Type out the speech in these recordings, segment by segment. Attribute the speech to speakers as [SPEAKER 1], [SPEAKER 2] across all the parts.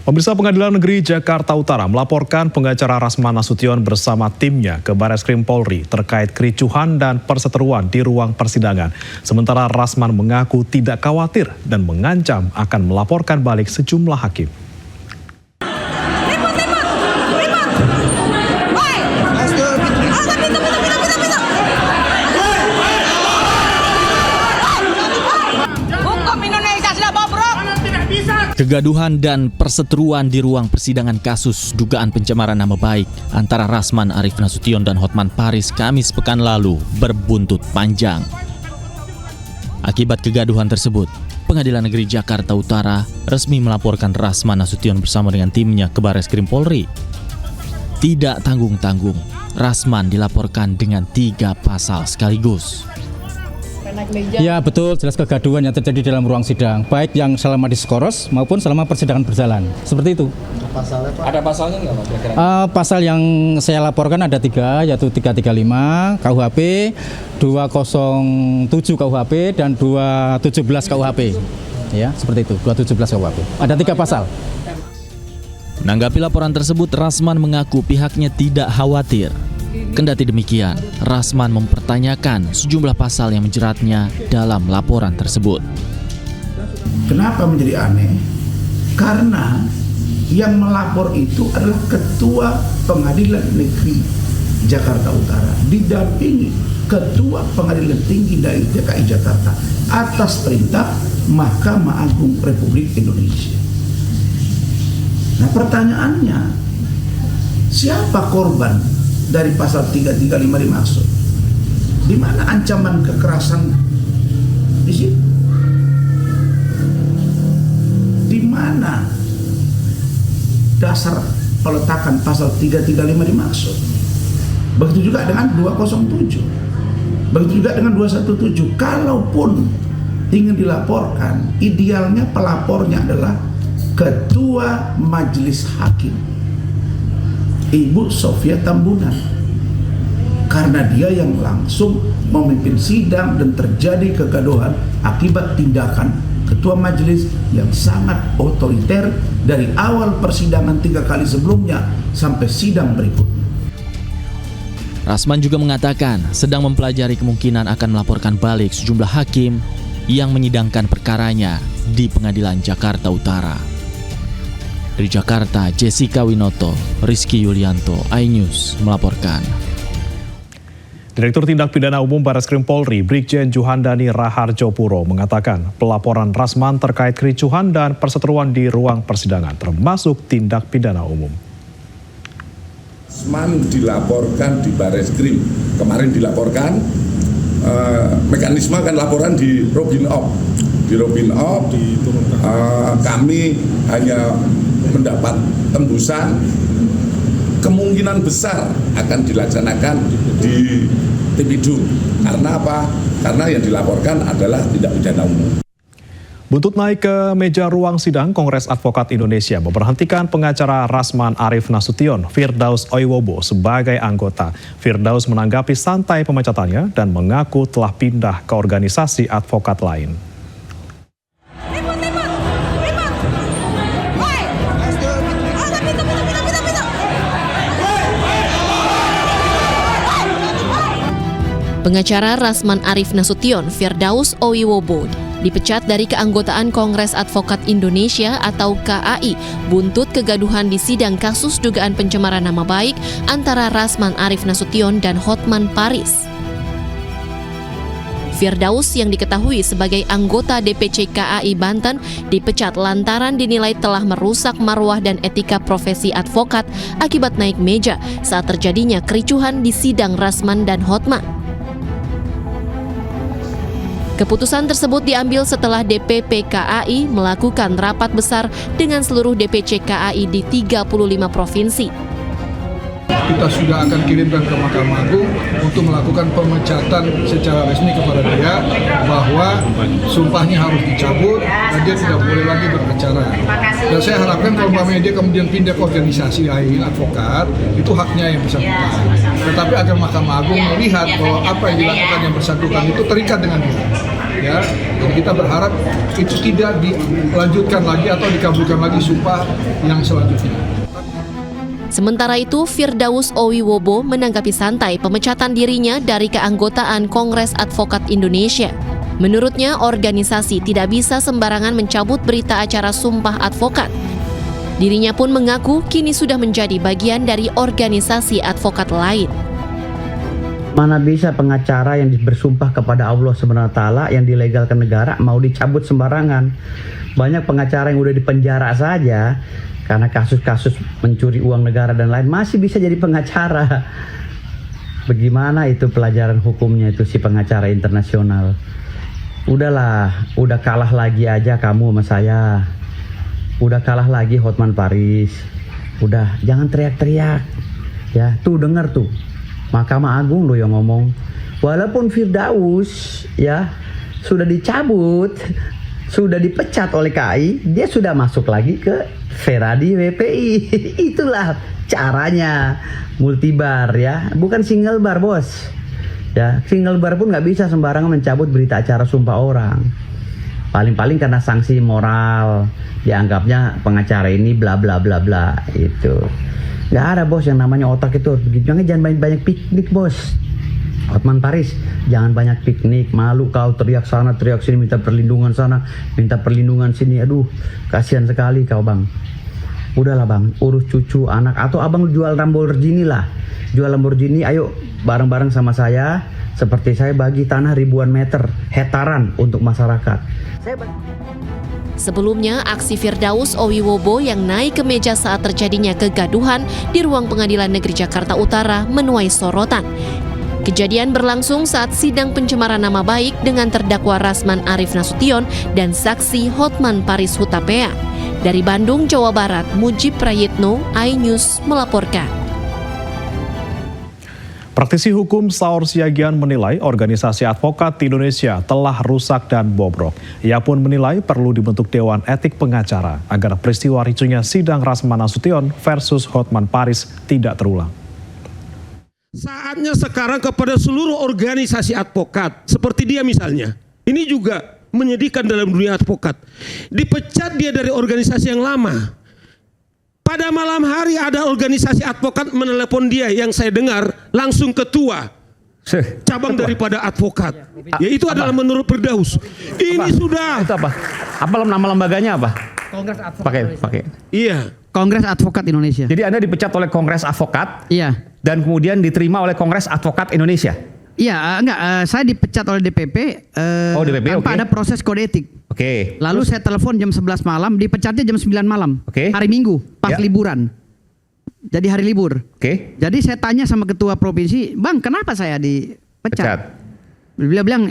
[SPEAKER 1] Pemirsa, Pengadilan Negeri Jakarta Utara melaporkan pengacara Rasman Nasution bersama timnya ke Barreskrim Polri terkait kericuhan dan perseteruan di ruang persidangan. Sementara Rasman mengaku tidak khawatir dan mengancam akan melaporkan balik sejumlah hakim.
[SPEAKER 2] Kegaduhan dan perseteruan di ruang persidangan kasus dugaan pencemaran nama baik antara Rasman Arif Nasution dan Hotman Paris Kamis pekan lalu berbuntut panjang. Akibat kegaduhan tersebut, Pengadilan Negeri Jakarta Utara resmi melaporkan Rasman Nasution bersama dengan timnya ke Barreskrim Polri. Tidak tanggung-tanggung, Rasman dilaporkan dengan 3 pasal sekaligus.
[SPEAKER 3] Ya betul, jelas kegaduhan yang terjadi dalam ruang sidang, baik yang selama diskoros maupun selama persidangan berjalan. Seperti itu.
[SPEAKER 4] Pasalnya, Pak? Ada pasalnya nggak, Pak?
[SPEAKER 3] Pasal yang saya laporkan ada 3, yaitu 335 KUHP, 207 KUHP, dan 217 KUHP. Ya, seperti itu, 217 KUHP. Ada 3 pasal.
[SPEAKER 2] Menanggapi laporan tersebut, Rasman mengaku pihaknya tidak khawatir. Kendati demikian, Rasman mempertanyakan sejumlah pasal yang menjeratnya dalam laporan tersebut.
[SPEAKER 5] Kenapa menjadi aneh? Karena yang melapor itu adalah Ketua Pengadilan Negeri Jakarta Utara didampingi Ketua Pengadilan Tinggi DKI Jakarta atas perintah Mahkamah Agung Republik Indonesia. Nah, pertanyaannya, siapa korban dari pasal 335 dimaksud? Di mana ancaman kekerasan di situ? Di mana dasar peletakan pasal 335 dimaksud? Begitu juga dengan 207. Begitu juga dengan 217. Kalaupun ingin dilaporkan, idealnya pelapornya adalah Ketua Majelis Hakim, Ibu Sofia Tambunan, karena dia yang langsung memimpin sidang dan terjadi kegaduhan akibat tindakan ketua majelis yang sangat otoriter dari awal persidangan 3 kali sebelumnya sampai sidang berikutnya.
[SPEAKER 2] Rasman juga mengatakan sedang mempelajari kemungkinan akan melaporkan balik sejumlah hakim yang menyidangkan perkaranya di Pengadilan Jakarta Utara. Dari Jakarta, Jessica Winoto, Rizky Yulianto, iNews melaporkan.
[SPEAKER 1] Direktur Tindak Pidana Umum Barreskrim Polri, Brigjen Juhandani Raharjopuro mengatakan pelaporan Rasman terkait kericuhan dan perseteruan di ruang persidangan termasuk tindak pidana umum.
[SPEAKER 6] Rasman dilaporkan di Barreskrim, kemarin dilaporkan, mekanisme kan laporan di Robin Op. Di Robin Op, kami hanya mendapat tembusan, kemungkinan besar akan dilaksanakan di Tipidum. Karena apa? Karena yang dilaporkan adalah tindak pidana umum.
[SPEAKER 1] Buntut naik ke meja ruang sidang, Kongres Advokat Indonesia memberhentikan pengacara Rasman Arif Nasution, Firdaus Oiwobo, sebagai anggota. Firdaus menanggapi santai pemecatannya dan mengaku telah pindah ke organisasi advokat lain.
[SPEAKER 7] Pengacara Rasman Arif Nasution, Firdaus Oiwobo, dipecat dari keanggotaan Kongres Advokat Indonesia atau KAI buntut kegaduhan di sidang kasus dugaan pencemaran nama baik antara Rasman Arif Nasution dan Hotman Paris. Firdaus yang diketahui sebagai anggota DPC KAI Banten dipecat lantaran dinilai telah merusak marwah dan etika profesi advokat akibat naik meja saat terjadinya kericuhan di sidang Rasman dan Hotman. Keputusan tersebut diambil setelah DPP KAI melakukan rapat besar dengan seluruh DPC KAI di 35 provinsi.
[SPEAKER 8] kita sudah akan kirimkan ke Mahkamah Agung untuk melakukan pemecatan secara resmi kepada dia bahwa sumpahnya harus dicabut dan dia tidak boleh lagi beracara. Dan saya harapkan kalau dia kemudian pindah ke organisasi lain, advokat, itu haknya yang bersangkutan. Tetapi agar Mahkamah Agung melihat bahwa apa yang dilakukan yang bersangkutan itu terikat dengan dia. Ya, jadi kita berharap itu tidak dilanjutkan lagi atau dikabulkan lagi sumpah yang selanjutnya.
[SPEAKER 7] Sementara itu, Firdaus Owiwobo menanggapi santai pemecatan dirinya dari keanggotaan Kongres Advokat Indonesia. Menurutnya, organisasi tidak bisa sembarangan mencabut berita acara sumpah advokat. Dirinya pun mengaku kini sudah menjadi bagian dari organisasi advokat lain.
[SPEAKER 9] Mana bisa pengacara yang bersumpah kepada Allah SWT yang dilegalkan negara mau dicabut sembarangan. Banyak pengacara yang udah dipenjara saja karena kasus-kasus mencuri uang negara dan lain masih bisa jadi pengacara. Bagaimana itu pelajaran hukumnya itu si pengacara internasional? Udahlah, udah kalah lagi aja kamu sama saya. Udah kalah lagi Hotman Paris. Udah, jangan teriak-teriak. Ya, tuh dengar tuh. Mahkamah Agung loh yang ngomong. Walaupun Firdaus ya sudah dicabut, sudah dipecat oleh KAI, dia sudah masuk lagi ke Feradi WPI. Itulah caranya multibar ya, bukan single bar bos. Ya, single bar pun nggak bisa sembarangan mencabut berita acara sumpah orang. Paling-paling karena sanksi moral, dianggapnya pengacara ini bla bla bla bla itu. Nggak ada bos yang namanya otak itu. Jangan banyak piknik bos. Hotman Paris, jangan banyak piknik. Malu kau teriak sana teriak sini, minta perlindungan sana, minta perlindungan sini. Aduh, kasihan sekali kau bang. Udahlah bang, urus cucu anak atau abang jual Lamborghini lah. Jual Lamborghini, ayo bareng-bareng sama saya. Seperti saya bagi tanah ribuan meter hektaran untuk masyarakat.
[SPEAKER 7] Sebelumnya, aksi Firdaus Owiwobo yang naik ke meja saat terjadinya kegaduhan di ruang Pengadilan Negeri Jakarta Utara menuai sorotan. Kejadian berlangsung saat sidang pencemaran nama baik dengan terdakwa Rasman Arif Nasution dan saksi Hotman Paris Hutapea. Dari Bandung, Jawa Barat, Mujib Prayitno, iNews melaporkan.
[SPEAKER 1] Praktisi hukum Saur Siagian menilai organisasi advokat di Indonesia telah rusak dan bobrok. Ia pun menilai perlu dibentuk Dewan Etik Pengacara agar peristiwa ricunya sidang Rasman Nasution versus Hotman Paris tidak terulang.
[SPEAKER 10] Saatnya sekarang kepada seluruh organisasi advokat, seperti dia misalnya, ini juga menyedihkan dalam dunia advokat. Dipecat dia dari organisasi yang lama. Pada malam hari ada organisasi advokat menelepon dia yang saya dengar langsung ketua cabang daripada advokat. Ya itu adalah menurut Firdaus. Ini sudah.
[SPEAKER 9] Itu apa? Apa nama lembaganya apa?
[SPEAKER 3] Kongres Advokat.
[SPEAKER 9] Pakai.
[SPEAKER 10] Iya.
[SPEAKER 11] Kongres Advokat Indonesia.
[SPEAKER 9] Jadi Anda dipecat oleh Kongres Advokat.
[SPEAKER 11] Iya.
[SPEAKER 9] Dan kemudian diterima oleh Kongres Advokat Indonesia.
[SPEAKER 11] Iya, enggak. Saya dipecat oleh DPP.
[SPEAKER 9] DPP,
[SPEAKER 11] tanpa ada proses kode etik.
[SPEAKER 9] Oke.
[SPEAKER 11] Lalu saya telepon jam 11 malam, dipecatnya jam 9 malam.
[SPEAKER 9] Oke.
[SPEAKER 11] Hari Minggu, pas liburan. Jadi hari libur.
[SPEAKER 9] Oke.
[SPEAKER 11] Jadi saya tanya sama ketua provinsi, "Bang, kenapa saya dipecat?" Beliau bilang,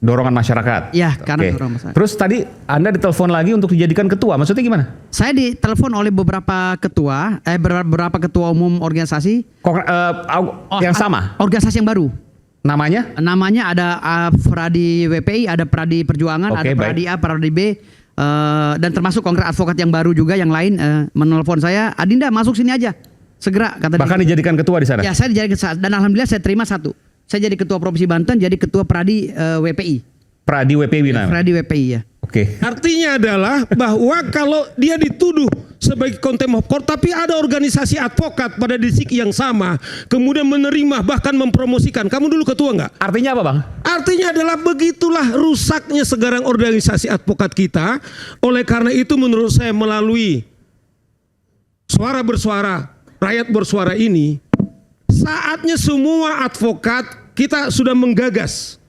[SPEAKER 9] dorongan masyarakat.
[SPEAKER 11] Ya, karena dorongan masyarakat.
[SPEAKER 9] Terus tadi Anda ditelepon lagi untuk dijadikan ketua, maksudnya gimana?
[SPEAKER 11] Saya ditelepon oleh beberapa ketua umum organisasi.
[SPEAKER 9] Yang sama?
[SPEAKER 11] Organisasi yang baru.
[SPEAKER 9] Namanya?
[SPEAKER 11] Namanya ada Pradi WPI, ada Pradi Perjuangan, ada Pradi A, Pradi B, dan termasuk Kongres Advokat yang baru juga yang lain menelpon saya, "Adinda masuk sini aja, segera," kata dia.
[SPEAKER 9] Bahkan dijadikan ketua di sana?
[SPEAKER 11] Ya, saya dijadikan, dan alhamdulillah saya terima satu. Saya jadi ketua Provinsi Banten, jadi ketua Pradi WPI.
[SPEAKER 9] Pradi WPI namanya?
[SPEAKER 11] Pradi WPI ya.
[SPEAKER 9] Oke.
[SPEAKER 10] Artinya adalah bahwa kalau dia dituduh sebagai contempt of court, tapi ada organisasi advokat pada detik yang sama, kemudian menerima bahkan mempromosikan. Kamu dulu ketua nggak?
[SPEAKER 9] Artinya apa bang?
[SPEAKER 10] Artinya adalah begitulah rusaknya sekarang organisasi advokat kita. Oleh karena itu menurut saya melalui suara bersuara, rakyat bersuara ini, saatnya semua advokat kita sudah menggagas.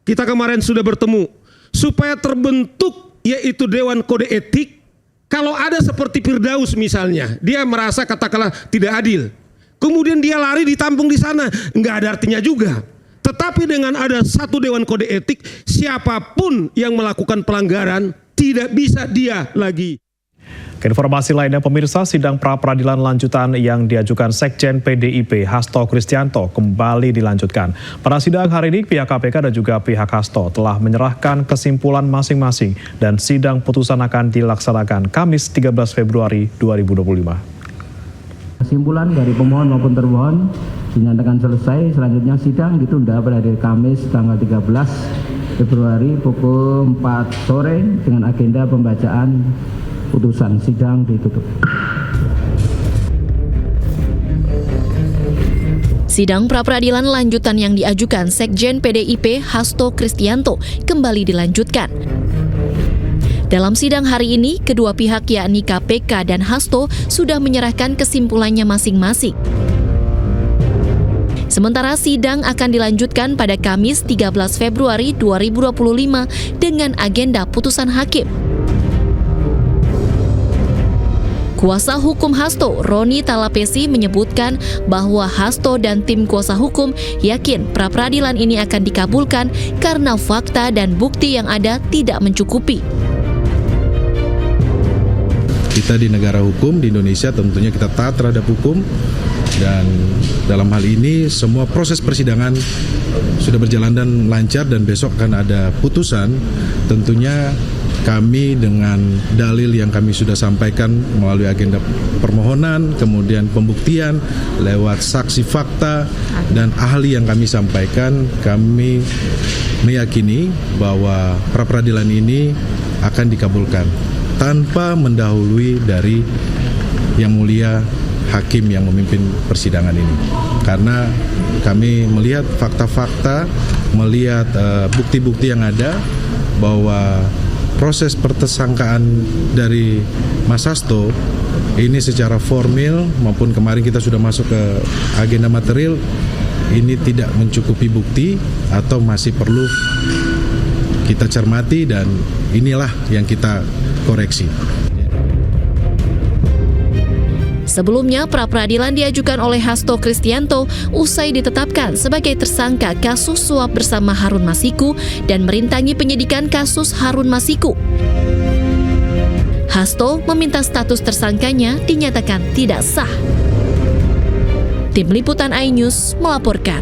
[SPEAKER 10] Kita kemarin sudah bertemu supaya terbentuk yaitu Dewan Kode Etik. Kalau ada seperti Firdaus misalnya, dia merasa katakanlah tidak adil, kemudian dia lari ditampung di sana, nggak ada artinya juga. Tetapi dengan ada satu Dewan Kode Etik, siapapun yang melakukan pelanggaran tidak bisa dia lagi.
[SPEAKER 1] Informasi lainnya, pemirsa, sidang pra-peradilan lanjutan yang diajukan Sekjen PDIP Hasto Kristianto kembali dilanjutkan. Pada sidang hari ini, pihak KPK dan juga pihak Hasto telah menyerahkan kesimpulan masing-masing dan sidang putusan akan dilaksanakan Kamis 13 Februari 2025.
[SPEAKER 12] Kesimpulan dari pemohon maupun termohon dinyatakan selesai. Selanjutnya sidang ditunda pada hari Kamis tanggal 13 Februari pukul 4 sore dengan agenda pembacaan putusan. Sidang ditutup.
[SPEAKER 7] Sidang pra-peradilan lanjutan yang diajukan Sekjen PDIP Hasto Kristianto kembali dilanjutkan. Dalam sidang hari ini, kedua pihak yakni KPK dan Hasto sudah menyerahkan kesimpulannya masing-masing. Sementara sidang akan dilanjutkan pada Kamis 13 Februari 2025 dengan agenda putusan hakim. Kuasa hukum Hasto, Roni Talapesi, menyebutkan bahwa Hasto dan tim kuasa hukum yakin pra-peradilan ini akan dikabulkan karena fakta dan bukti yang ada tidak mencukupi.
[SPEAKER 13] Kita di negara hukum di Indonesia tentunya kita taat terhadap hukum, dan dalam hal ini semua proses persidangan sudah berjalan dan lancar dan besok akan ada putusan. Tentunya kami dengan dalil yang kami sudah sampaikan melalui agenda permohonan, kemudian pembuktian lewat saksi fakta dan ahli yang kami sampaikan, kami meyakini bahwa pra-peradilan ini akan dikabulkan tanpa mendahului dari Yang Mulia Hakim yang memimpin persidangan ini. Karena kami melihat fakta-fakta, melihat bukti-bukti yang ada bahwa proses pertersangkaan dari Mas Hasto ini secara formil maupun kemarin kita sudah masuk ke agenda material ini tidak mencukupi bukti atau masih perlu kita cermati, dan inilah yang kita koreksi.
[SPEAKER 7] Sebelumnya, pra-peradilan diajukan oleh Hasto Kristianto usai ditetapkan sebagai tersangka kasus suap bersama Harun Masiku dan merintangi penyidikan kasus Harun Masiku. Hasto meminta status tersangkanya dinyatakan tidak sah. Tim Liputan iNews melaporkan.